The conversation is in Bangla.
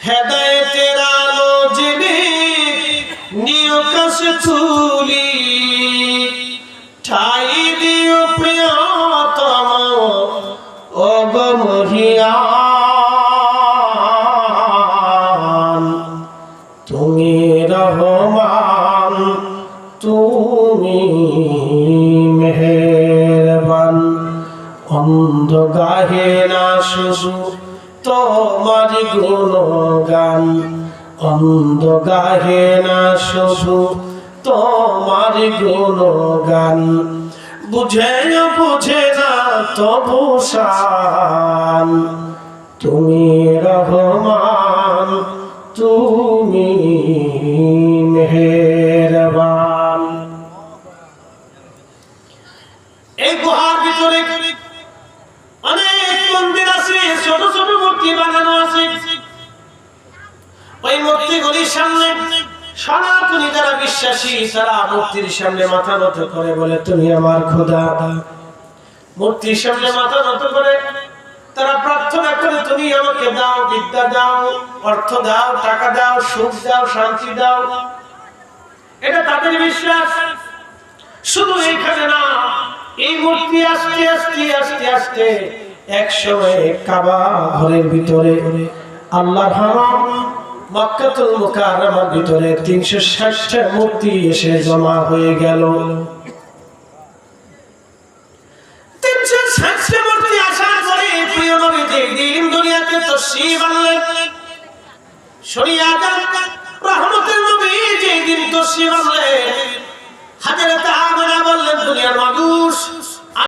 হেদায়েতের আলো জেনে নিয় কাছে তুলি, ঠাই দিও প্রিয়তম ওগো মহিয়ান। তুমি রহমান, তুমি মেহেরবান। অন্ধ গাহে না শুধু তোমার গুণগান, অন্ধ গাহে না শুধু তোমার গুণগান। বুঝে বুঝে না তবু শান, তুমি রহমান, তুমি মেহেরবান। এই গুহার ভিতরে অনেক মন্দির আছে, ছোট ছোট মূর্তি বানানো আছে। ওই মূর্তিগুলির সামনে সনাতনী যারা বিশ্বাসী তারা মূর্তির সামনে মাথা নত করে বলে, তুমি আমার খোদা। মূর্তির সামনে মাথা নত করে তারা প্রার্থনা করে, তুমি আমাকে দাও, বিদ্যা দাও, অর্থ দাও, টাকা দাও, সুখ দাও, শান্তি দাও। এটা তাদের বিশ্বাস। শুধু এইখানে না, এই মূর্তি আস্তে আস্তে আস্তে আস্তে একসময় কাবা ঘরের ভিতরে আল্লাহর হারাম মক্কাতুল মুকাররমার ভিতরে 360টা মূর্তি এসে জমা হয়ে গেল। 360টা মূর্তি আসার পরে প্রিয় নবী যেদিন দুনিয়াতে তাশরীফ আনলেন, শরিয়াত রহমতের নবী যেদিন তাশরীফ আনলেন, হযরত আমেনা বললেন, দুনিয়ার মানুষ